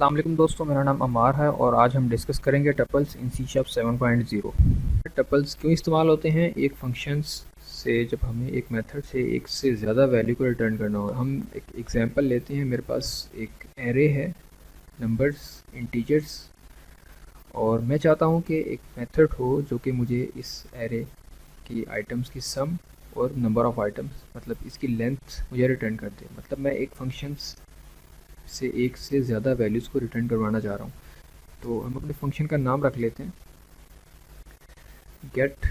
अस्सलाम वालेकुम दोस्तों, मेरा नाम अमार है और आज हम डिस्कस करेंगे टपल्स इन सी शार्प 7.0। टपल्स क्यों इस्तेमाल होते हैं? एक फंक्शंस से जब हमें एक मेथड से एक से ज़्यादा वैल्यू को रिटर्न करना हो। हम एक एग्जांपल लेते हैं। मेरे पास एक एरे है, नंबर्स, इंटीजर्स, और मैं चाहता हूँ कि एक मेथड हो जो कि मुझे इस एरे की आइटम्स की सम और नंबर ऑफ़ आइटम्स, मतलब इसकी लेंथ मुझे रिटर्न कर दे। मतलब मैं एक फंक्शंस से एक से ज़्यादा वैल्यूज़ को रिटर्न करवाना चाह रहा हूँ। तो हम अपने फंक्शन का नाम रख लेते हैं गेट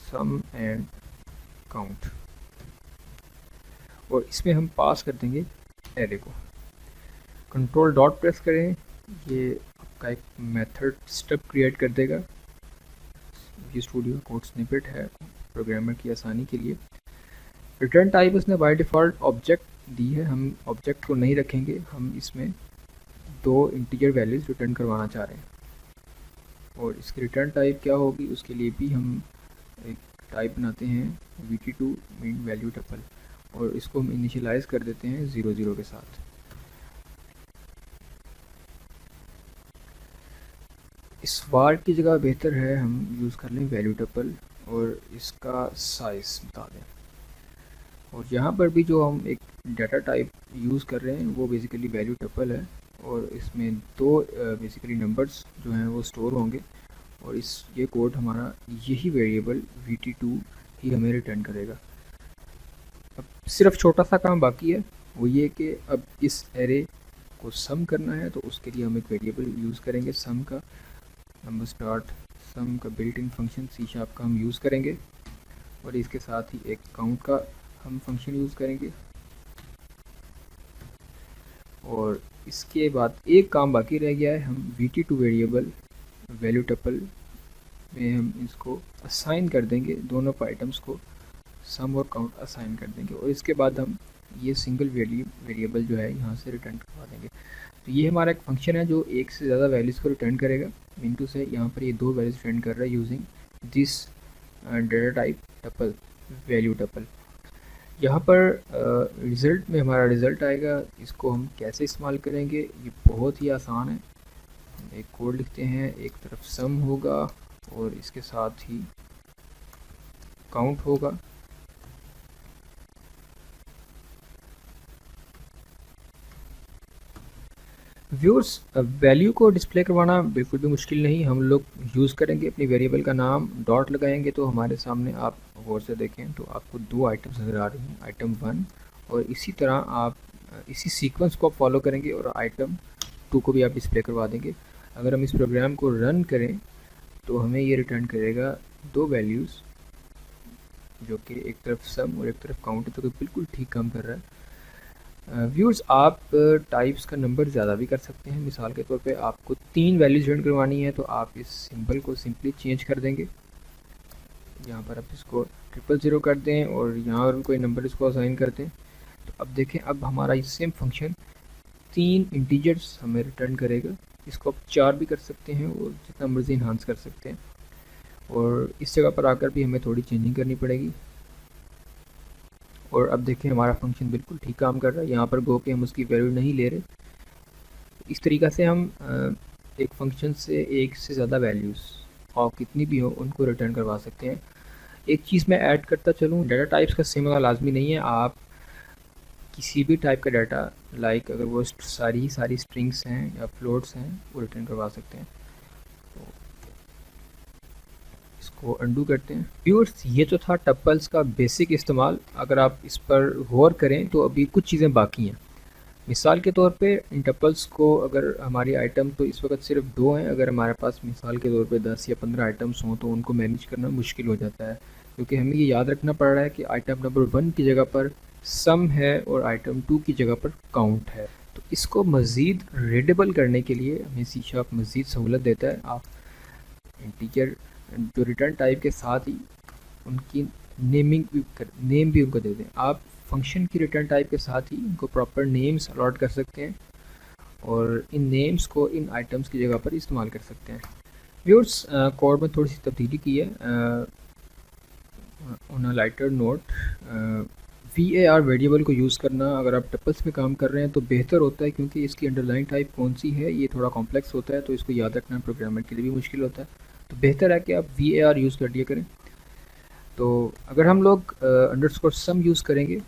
सम एंड काउंट, और इसमें हम पास कर देंगे एरे को। कंट्रोल डॉट प्रेस करें, ये आपका एक मेथड स्टब क्रिएट कर देगा। ये स्टूडियो कोड स्निपेट है प्रोग्रामर की आसानी के लिए। रिटर्न टाइप उसने बाय डिफ़ॉल्ट ऑब्जेक्ट दी है, हम ऑब्जेक्ट को नहीं रखेंगे। हम इसमें 2 इंटीजर वैल्यूज़ रिटर्न करवाना चाह रहे हैं, और इसकी रिटर्न टाइप क्या होगी उसके लिए भी हम एक टाइप बनाते हैं vt2 मीन वैल्यू टपल, और इसको हम इनिशियलाइज कर देते हैं 0 0 के साथ। इस वार की जगह बेहतर है हम यूज़ कर लें वैल्यू टपल, और इसका साइज़ बता दें। और यहाँ पर भी जो हम एक डाटा टाइप यूज़ कर रहे हैं वो बेसिकली वैल्यू टपल है, और इसमें 2 बेसिकली नंबर्स जो हैं वो स्टोर होंगे, और ये कोड हमारा यही वेरिएबल vt2 ही हमें रिटर्न करेगा। अब सिर्फ छोटा सा काम बाकी है, वो ये कि अब इस एरे को सम करना है, तो उसके लिए हम एक वेरिएबल यूज़ करेंगे सम का। नंबर स्टार्ट सम का built in function C sharp का हम यूज़ करेंगे, और इसके साथ ही एक काउंट का हम फंक्शन यूज़ करेंगे। और इसके बाद एक काम बाकी रह गया है, हम vt2 वेरिएबल वैल्यू टपल में हम इसको असाइन कर देंगे, दोनों आइटम्स को सम और काउंट असाइन कर देंगे, और इसके बाद हम ये सिंगल वेरिएबल जो है यहाँ से रिटर्न करवा देंगे। तो ये हमारा एक फंक्शन है जो एक से ज़्यादा वैल्यूज़ को रिटर्न करेगा। इनटू से यहाँ पर ये 2 वैल्यूज़ रिटर्न कर रहा है using this data type tuple value tuple. यहाँ पर रिज़ल्ट में हमारा रिज़ल्ट आएगा। इसको हम कैसे इस्तेमाल करेंगे, ये बहुत ही आसान है। एक कोड लिखते हैं, एक तरफ सम होगा और इसके साथ ही काउंट होगा। व्यूअर्स, वैल्यू को डिस्प्ले करवाना बिल्कुल भी मुश्किल नहीं। हम लोग यूज़ करेंगे अपनी वेरिएबल का नाम, डॉट लगाएंगे तो हमारे सामने, आप गौर से देखें तो आपको 2 आइटम्स नज़र आ रही हैं, आइटम 1, और इसी तरह आप इसी सीक्वेंस को आप फॉलो करेंगे और आइटम 2 को भी आप डिस्प्ले करवा देंगे। अगर हम इस प्रोग्राम को रन करें तो हमें ये रिटर्न करेगा 2 वैल्यूज़, जो कि एक तरफ सम और एक तरफ काउंट है, तो बिल्कुल ठीक काम कर रहा है। व्यूअर्स, आप टाइप्स का नंबर ज़्यादा भी कर सकते हैं। मिसाल के तौर पे आपको 3 वैल्यूज रिटर्न करवानी है, तो आप इस सिंबल को सिंपली चेंज कर देंगे। यहाँ पर आप इसको 000 कर दें और यहाँ और कोई नंबर इसको असाइन कर दें। तो अब देखें, अब हमारा ये सेम फंक्शन 3 इंटीजर्स हमें रिटर्न करेगा। इसको आप 4 भी कर सकते हैं और जितना मर्जी इन्हांस कर सकते हैं, और इस जगह पर आकर भी हमें थोड़ी चेंजिंग करनी पड़ेगी। और अब देखें, हमारा फंक्शन बिल्कुल ठीक काम कर रहा है। यहाँ पर गो के हम उसकी वैल्यू नहीं ले रहे। इस तरीक़ा से हम एक फंक्शन से एक से ज़्यादा वैल्यूज़ और कितनी भी हो उनको रिटर्न करवा सकते हैं। एक चीज़ मैं ऐड करता चलूँ, डाटा टाइप्स का सेम होना लाजमी नहीं है। आप किसी भी टाइप का डाटा, लाइक अगर वो सारी स्ट्रिंग्स हैं या फ्लोट्स हैं, वो रिटर्न करवा सकते हैं। तो इसको अंडू करते हैं। व्यूअर्स, ये तो था टपल्स का बेसिक इस्तेमाल। अगर आप इस पर गौर करें तो अभी कुछ चीज़ें बाकी हैं। मिसाल के तौर पे इन टपल्स को, अगर हमारी आइटम तो इस वक्त सिर्फ 2 हैं, अगर हमारे पास मिसाल के तौर पे 10 या 15 आइटम्स हों तो उनको मैनेज करना मुश्किल हो जाता है, क्योंकि हमें ये याद रखना पड़ रहा है कि आइटम नंबर 1 की जगह पर सम है और आइटम 2 की जगह पर काउंट है। तो इसको मज़ीद रीडेबल करने के लिए हमें सी शार्प मज़ीद सहूलत देता है। आप इंटीजर जो रिटर्न टाइप के साथ ही उनकी नेम भी उनको दे दें। आप फंक्शन की रिटर्न टाइप के साथ ही इनको प्रॉपर नेम्स अलॉट कर सकते हैं, और इन नेम्स को इन आइटम्स की जगह पर इस्तेमाल कर सकते हैं। व्यूअर्स, कोड में थोड़ी सी तब्दीली की है। On a lighter note, VAR variable को यूज़ करना अगर आप टपल्स में काम कर रहे हैं तो बेहतर होता है, क्योंकि इसकी अंडरलाइन टाइप कौन सी है ये थोड़ा कॉम्प्लेक्स होता है, तो इसको याद रखना प्रोग्रामर के लिए भी मुश्किल होता है। तो बेहतर है कि आप VAR यूज़ कर दिया करें। तो अगर हम लोग अंडरस्कोर सम यूज़ करेंगे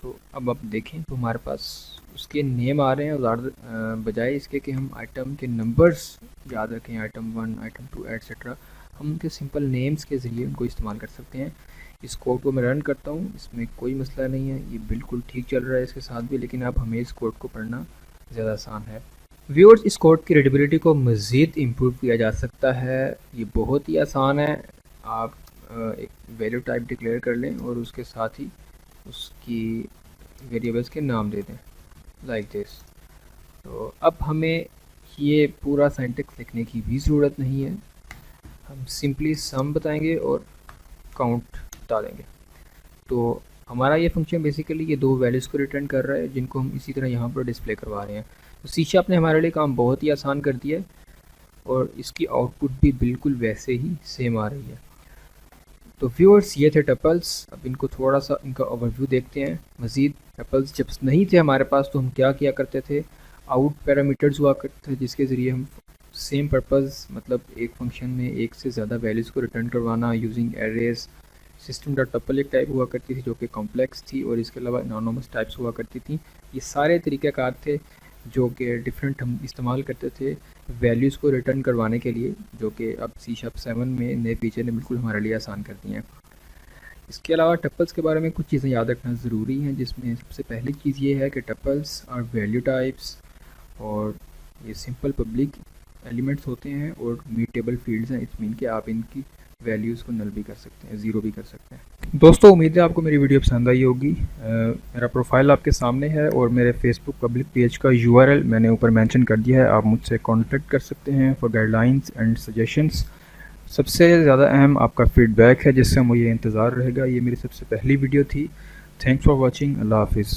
तो अब आप देखें तो हमारे पास उसके नेम आ रहे हैं, बजाय इसके कि हम आइटम के नंबर्स याद रखें, आइटम 1 आइटम 2 एट्सेट्रा, हम उनके सिंपल नेम्स के ज़रिए उनको इस्तेमाल कर सकते हैं। इस कोड को मैं रन करता हूँ, इसमें कोई मसला नहीं है, ये बिल्कुल ठीक चल रहा है इसके साथ भी, लेकिन अब हमें इस कोड को पढ़ना ज़्यादा आसान है। व्यूअर्स, इस कोड की रीडेबिलिटी को मज़ीद इम्प्रूव किया जा सकता है। ये बहुत ही आसान है। आप एक वैल्यू टाइप डिक्लेयर कर लें और उसके साथ ही उसकी वेरिएबल्स के नाम दे दें, लाइक दिस। तो अब हमें ये पूरा सिंटैक्स लिखने की भी ज़रूरत नहीं है, हम सिंपली सम बताएंगे और काउंट डालेंगे। तो हमारा ये फंक्शन बेसिकली ये दो वैल्यूज़ को रिटर्न कर रहा है, जिनको हम इसी तरह यहाँ पर डिस्प्ले करवा रहे हैं। तो सी शार्प ने हमारे लिए काम बहुत ही आसान कर दिया है और इसकी आउटपुट भी बिल्कुल वैसे ही सेम आ रही है। तो व्यूअर्स, ये थे टपल्स। अब इनको थोड़ा सा इनका ओवरव्यू देखते हैं मज़ीद। टपल्स जब नहीं थे हमारे पास तो हम क्या किया करते थे, आउट पैरामीटर्स हुआ करते थे, जिसके ज़रिए हम सेम पर्पज़ मतलब एक फंक्शन में एक से ज़्यादा वैल्यूज़ को रिटर्न करवाना using arrays. System dot tuple एक टाइप हुआ करती थी जो कि कॉम्प्लेक्स थी, और इसके अलावा एनोनिमस टाइप्स हुआ करती थी। ये सारे तरीक़ाकार थे जो कि डिफरेंट हम इस्तेमाल करते थे वैल्यूज़ को रिटर्न करवाने के लिए, जो कि अब सी शार्प 7 में नए फीचर ने बिल्कुल हमारे लिए आसान कर दिए हैं। इसके अलावा टपल्स के बारे में कुछ चीज़ें याद रखना ज़रूरी हैं, जिसमें सबसे पहली चीज़ ये है कि टपल्स और वैल्यू टाइप्स, और ये सिंपल पब्लिक एलिमेंट्स होते हैं और म्यूटेबल फील्ड्स हैं। इट मीन कि आप इनकी वैल्यूज़ को नल भी कर सकते हैं, ज़ीरो भी कर सकते हैं। दोस्तों, उम्मीद है आपको मेरी वीडियो पसंद आई होगी। मेरा प्रोफाइल आपके सामने है और मेरे फेसबुक पब्लिक पेज का URL मैंने ऊपर मेंशन कर दिया है। आप मुझसे कांटेक्ट कर सकते हैं फॉर गाइडलाइंस एंड सजेशंस। सबसे ज़्यादा अहम आपका फीडबैक है, जिससे मुझे इंतज़ार रहेगा। ये मेरी सबसे पहली वीडियो थी। Thanks for watching. अल्लाह हाफिज़।